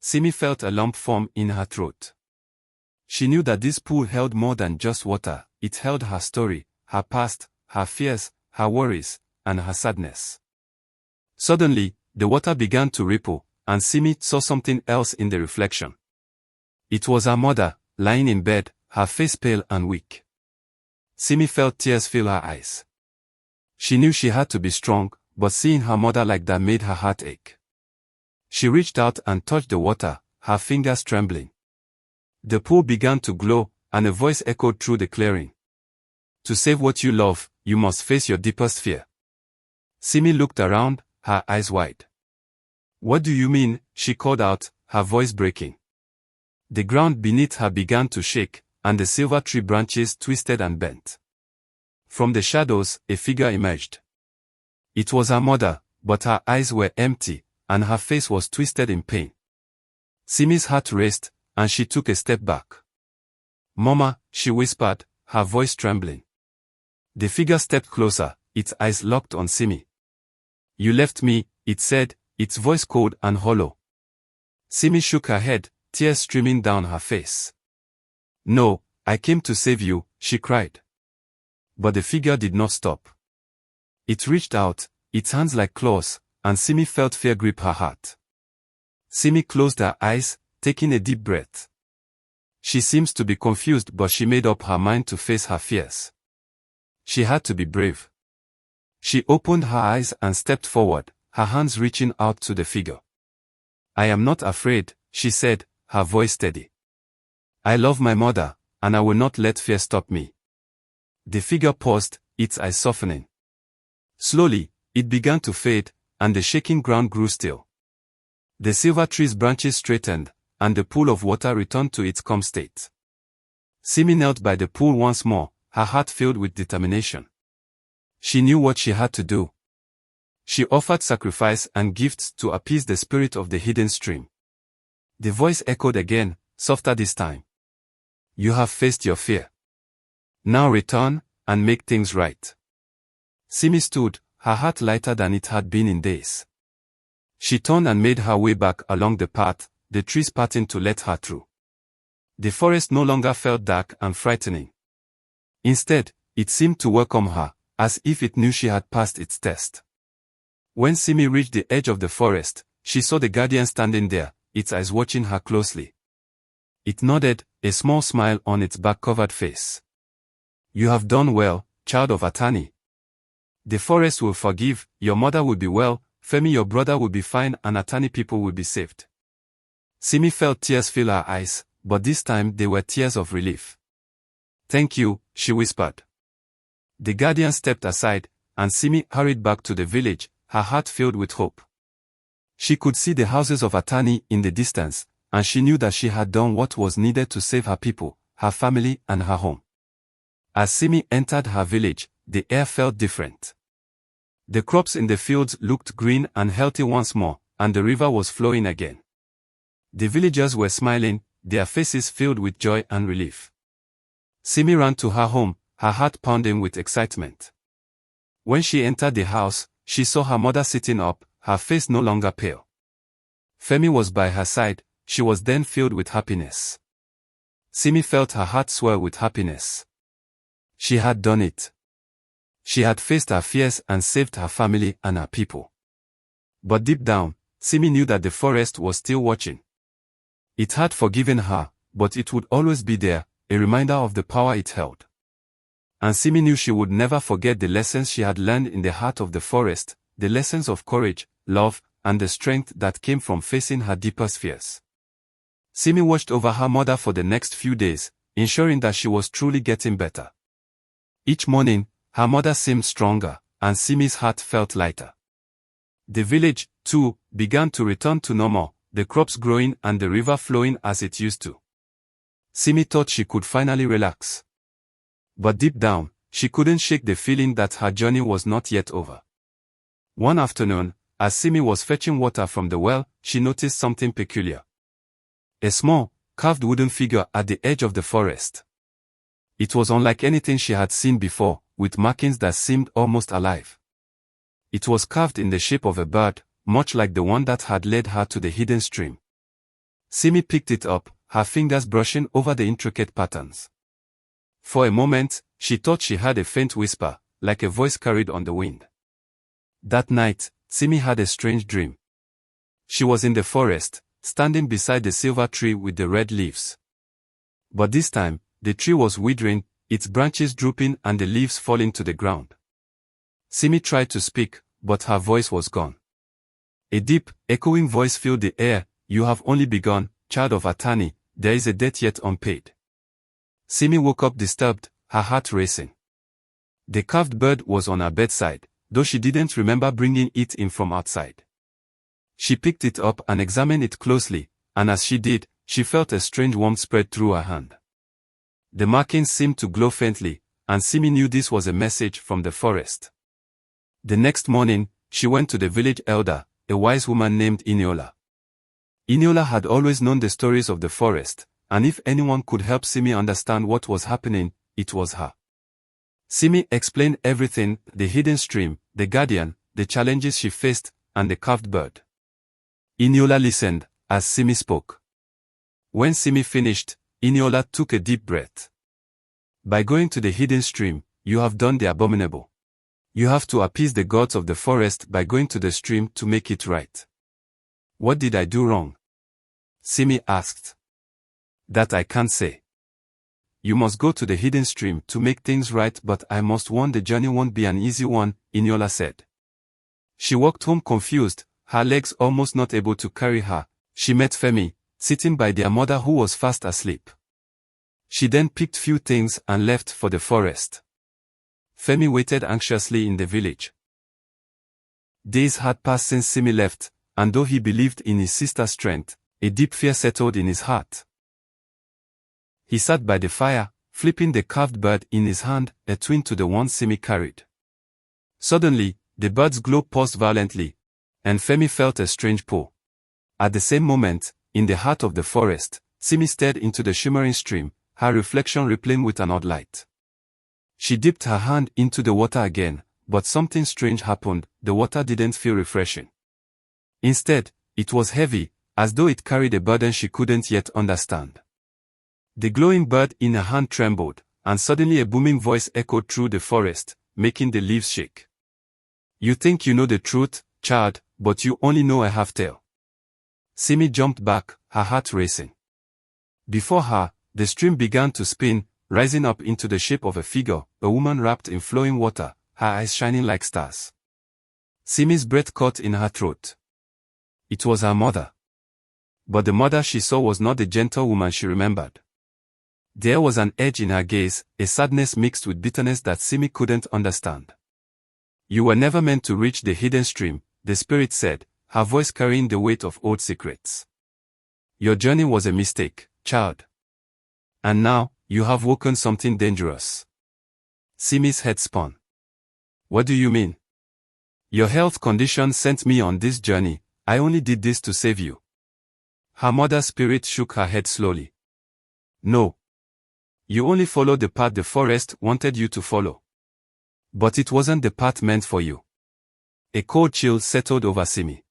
Simi felt a lump form in her throat. She knew that this pool held more than just water. It held her story, her past, her fears, her worries, and her sadness. Suddenly, the water began to ripple, and Simi saw something else in the reflection. It was her mother, lying in bed, her face pale and weak. Simi felt tears fill her eyes. She knew she had to be strong, but seeing her mother like that made her heart ache. She reached out and touched the water, her fingers trembling. The pool began to glow, and a voice echoed through the clearing. To save what you love, you must face your deepest fear. Simi looked around, her eyes wide. What do you mean? She called out, her voice breaking. The ground beneath her began to shake, and the silver tree branches twisted and bent. From the shadows, a figure emerged. It was her mother, but her eyes were empty, and her face was twisted in pain. Simi's heart raced, and she took a step back. Mama, she whispered, her voice trembling. The figure stepped closer, its eyes locked on Simi. You left me, it said, its voice cold and hollow. Simi shook her head, tears streaming down her face. No, I came to save you, she cried. But the figure did not stop. It reached out, its hands like claws, and Simi felt fear grip her heart. Simi closed her eyes, taking a deep breath. She seems to be confused, but she made up her mind to face her fears. She had to be brave. She opened her eyes and stepped forward, her hands reaching out to the figure. I am not afraid, she said, her voice steady. I love my mother, and I will not let fear stop me. The figure paused, its eyes softening. Slowly, it began to fade, and the shaking ground grew still. The silver tree's branches straightened, and the pool of water returned to its calm state. Simi knelt by the pool once more, her heart filled with determination. She knew what she had to do. She offered sacrifice and gifts to appease the spirit of the hidden stream. The voice echoed again, softer this time. You have faced your fear. Now return, and make things right. Simi stood, her heart lighter than it had been in days. She turned and made her way back along the path, the trees parting to let her through. The forest no longer felt dark and frightening. Instead, it seemed to welcome her, as if it knew she had passed its test. When Simi reached the edge of the forest, she saw the guardian standing there, its eyes watching her closely. It nodded, a small smile on its back-covered face. You have done well, child of Atani. The forest will forgive, your mother will be well, Femi your brother will be fine, and Atani people will be saved. Simi felt tears fill her eyes, but this time they were tears of relief. Thank you, she whispered. The guardian stepped aside, and Simi hurried back to the village, her heart filled with hope. She could see the houses of Atani in the distance, and she knew that she had done what was needed to save her people, her family, and her home. As Simi entered her village, the air felt different. The crops in the fields looked green and healthy once more, and the river was flowing again. The villagers were smiling, their faces filled with joy and relief. Simi ran to her home, her heart pounding with excitement. When she entered the house, she saw her mother sitting up, her face no longer pale. Femi was by her side, she was then filled with happiness. Simi felt her heart swell with happiness. She had done it. She had faced her fears and saved her family and her people. But deep down, Simi knew that the forest was still watching. It had forgiven her, but it would always be there, a reminder of the power it held. And Simi knew she would never forget the lessons she had learned in the heart of the forest, the lessons of courage, love, and the strength that came from facing her deepest fears. Simi watched over her mother for the next few days, ensuring that she was truly getting better. Each morning, her mother seemed stronger, and Simi's heart felt lighter. The village, too, began to return to normal, the crops growing and the river flowing as it used to. Simi thought she could finally relax. But deep down, she couldn't shake the feeling that her journey was not yet over. One afternoon, as Simi was fetching water from the well, she noticed something peculiar. A small, carved wooden figure at the edge of the forest. It was unlike anything she had seen before, with markings that seemed almost alive. It was carved in the shape of a bird, much like the one that had led her to the hidden stream. Simi picked it up, her fingers brushing over the intricate patterns. For a moment, she thought she heard a faint whisper, like a voice carried on the wind. That night, Simi had a strange dream. She was in the forest, standing beside the silver tree with the red leaves. But this time, the tree was withering, its branches drooping and the leaves falling to the ground. Simi tried to speak, but her voice was gone. A deep, echoing voice filled the air. You have only begun, child of Atani, there is a debt yet unpaid. Simi woke up disturbed, her heart racing. The carved bird was on her bedside, though she didn't remember bringing it in from outside. She picked it up and examined it closely, and as she did, she felt a strange warmth spread through her hand. The markings seemed to glow faintly, and Simi knew this was a message from the forest. The next morning, she went to the village elder, a wise woman named Iniola. Iniola had always known the stories of the forest, and if anyone could help Simi understand what was happening, it was her. Simi explained everything, the hidden stream, the guardian, the challenges she faced, and the carved bird. Iniola listened, as Simi spoke. When Simi finished, Iniola took a deep breath. By going to the hidden stream, you have done the abominable. You have to appease the gods of the forest by going to the stream to make it right. What did I do wrong? Simi asked. That I can't say. You must go to the hidden stream to make things right, but I must warn the journey won't be an easy one, Iniola said. She walked home confused, her legs almost not able to carry her. She met Femi, sitting by their mother who was fast asleep. She then picked few things and left for the forest. Femi waited anxiously in the village. Days had passed since Simi left, and though he believed in his sister's strength, a deep fear settled in his heart. He sat by the fire, flipping the carved bird in his hand, a twin to the one Simi carried. Suddenly, the bird's glow paused violently, and Femi felt a strange pull. At the same moment, in the heart of the forest, Simi stared into the shimmering stream, her reflection rippling with an odd light. She dipped her hand into the water again, but something strange happened. The water didn't feel refreshing. Instead, it was heavy, as though it carried a burden she couldn't yet understand. The glowing bird in her hand trembled, and suddenly a booming voice echoed through the forest, making the leaves shake. You think you know the truth, child, but you only know a half-tale. Simi jumped back, her heart racing. Before her, the stream began to spin, rising up into the shape of a figure, a woman wrapped in flowing water, her eyes shining like stars. Simi's breath caught in her throat. It was her mother. But the mother she saw was not the gentle woman she remembered. There was an edge in her gaze, a sadness mixed with bitterness that Simi couldn't understand. You were never meant to reach the hidden stream, the spirit said, her voice carrying the weight of old secrets. Your journey was a mistake, child. And now, you have woken something dangerous. Simi's head spun. What do you mean? Your health condition sent me on this journey, I only did this to save you. Her mother's spirit shook her head slowly. No. You only followed the path the forest wanted you to follow. But it wasn't the path meant for you. A cold chill settled over Simi.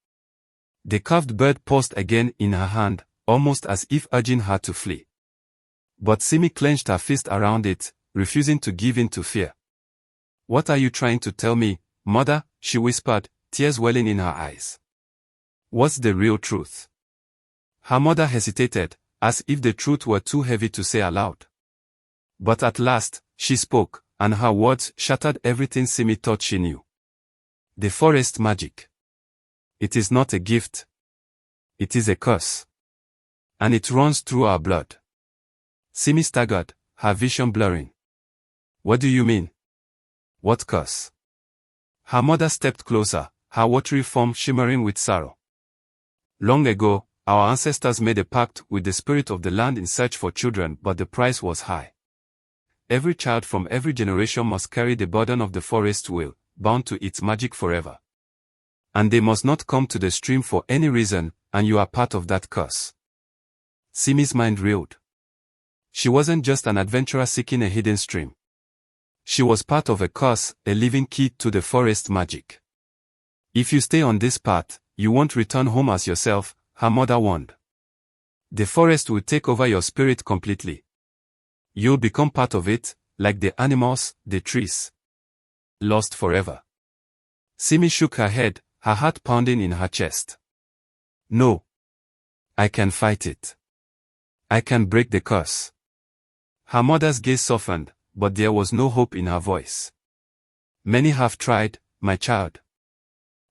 The carved bird paused again in her hand, almost as if urging her to flee. But Simi clenched her fist around it, refusing to give in to fear. What are you trying to tell me, mother? She whispered, tears welling in her eyes. What's the real truth? Her mother hesitated, as if the truth were too heavy to say aloud. But at last, she spoke, and her words shattered everything Simi thought she knew. The forest magic. It is not a gift. It is a curse. And it runs through our blood. Simi staggered, her vision blurring. What do you mean? What curse? Her mother stepped closer, her watery form shimmering with sorrow. Long ago, our ancestors made a pact with the spirit of the land in search for children, but the price was high. Every child from every generation must carry the burden of the forest's will, bound to its magic forever. And they must not come to the stream for any reason, and you are part of that curse. Simi's mind reeled. She wasn't just an adventurer seeking a hidden stream. She was part of a curse, a living key to the forest magic. If you stay on this path, you won't return home as yourself, her mother warned. The forest will take over your spirit completely. You'll become part of it, like the animals, the trees. Lost forever. Simi shook her head, her heart pounding in her chest. No. I can fight it. I can break the curse. Her mother's gaze softened, but there was no hope in her voice. Many have tried, my child.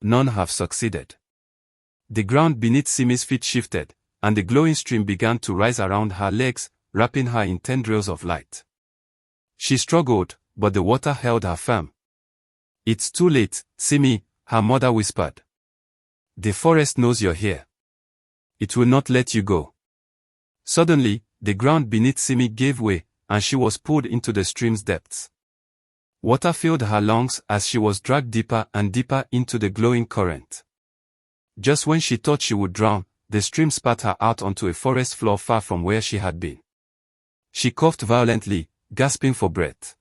None have succeeded. The ground beneath Simi's feet shifted, and the glowing stream began to rise around her legs, wrapping her in tendrils of light. She struggled, but the water held her firm. It's too late, Simi, her mother whispered. The forest knows you're here. It will not let you go. Suddenly, the ground beneath Simi gave way, and she was pulled into the stream's depths. Water filled her lungs as she was dragged deeper and deeper into the glowing current. Just when she thought she would drown, the stream spat her out onto a forest floor far from where she had been. She coughed violently, gasping for breath.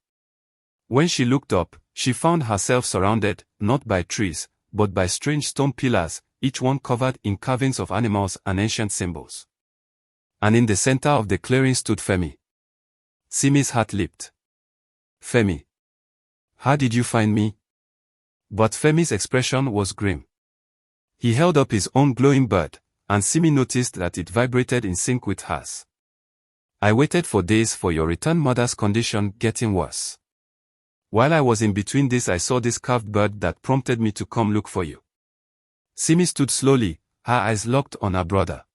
When she looked up, she found herself surrounded, not by trees, but by strange stone pillars, each one covered in carvings of animals and ancient symbols. And in the center of the clearing stood Femi. Simi's heart leaped. Femi. How did you find me? But Femi's expression was grim. He held up his own glowing bird, and Simi noticed that it vibrated in sync with hers. I waited for days for your return, mother's condition getting worse. While I was in between this, I saw this carved bird that prompted me to come look for you. Simi stood slowly, her eyes locked on her brother.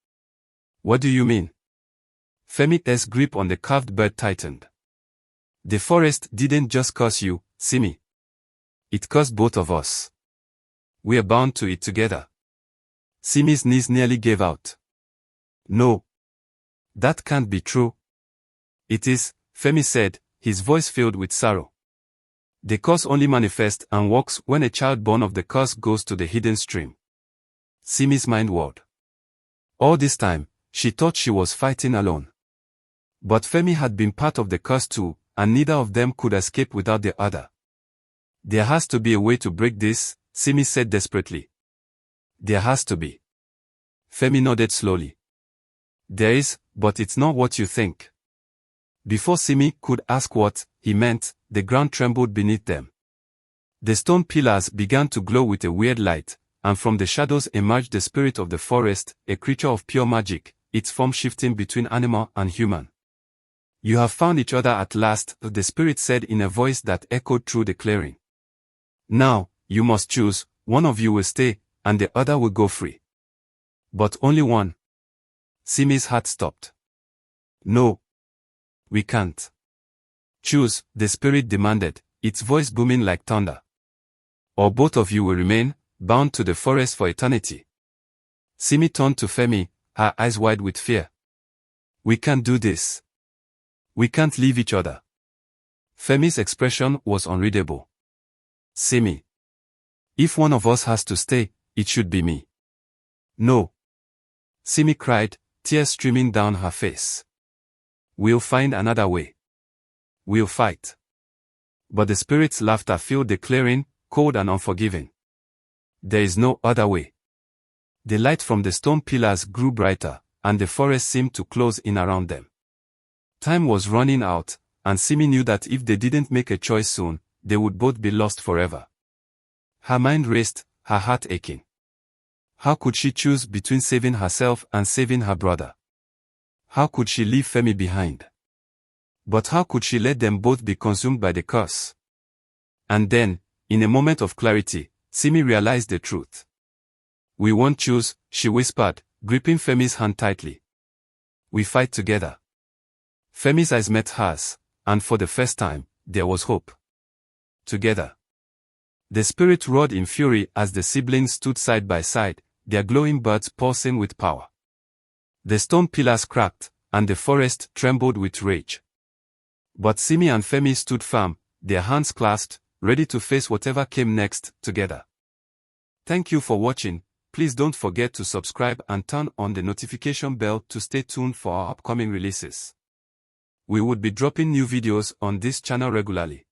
What do you mean? Femi's grip on the carved bird tightened. The forest didn't just curse you, Simi. It cursed both of us. We are bound to it together. Simi's knees nearly gave out. No. That can't be true. It is, Femi said, his voice filled with sorrow. The curse only manifests and works when a child born of the curse goes to the hidden stream. Simi's mind whirled. All this time, she thought she was fighting alone. But Femi had been part of the curse too, and neither of them could escape without the other. There has to be a way to break this, Simi said desperately. There has to be. Femi nodded slowly. There is, but it's not what you think. Before Simi could ask what he meant, the ground trembled beneath them. The stone pillars began to glow with a weird light, and from the shadows emerged the spirit of the forest, a creature of pure magic, its form shifting between animal and human. You have found each other at last, the spirit said in a voice that echoed through the clearing. Now, you must choose, one of you will stay, and the other will go free. But only one. Simi's heart stopped. No. We can't. Choose, the spirit demanded, its voice booming like thunder. Or both of you will remain, bound to the forest for eternity. Simi turned to Femi, her eyes wide with fear. We can't do this. We can't leave each other. Femi's expression was unreadable. Simi. If one of us has to stay, it should be me. No. Simi cried, tears streaming down her face. We'll find another way. We'll fight. But the spirit's laughter filled the clearing, cold and unforgiving. There is no other way. The light from the stone pillars grew brighter, and the forest seemed to close in around them. Time was running out, and Simi knew that if they didn't make a choice soon, they would both be lost forever. Her mind raced, her heart aching. How could she choose between saving herself and saving her brother? How could she leave Femi behind? But how could she let them both be consumed by the curse? And then, in a moment of clarity, Simi realized the truth. We won't choose, she whispered, gripping Femi's hand tightly. We fight together. Femi's eyes met hers, and for the first time, there was hope. Together. The spirit roared in fury as the siblings stood side by side, their glowing birds pulsing with power. The stone pillars cracked, and the forest trembled with rage. But Simi and Femi stood firm, their hands clasped, ready to face whatever came next, together. Thank you for watching. Please don't forget to subscribe and turn on the notification bell to stay tuned for our upcoming releases. We would be dropping new videos on this channel regularly.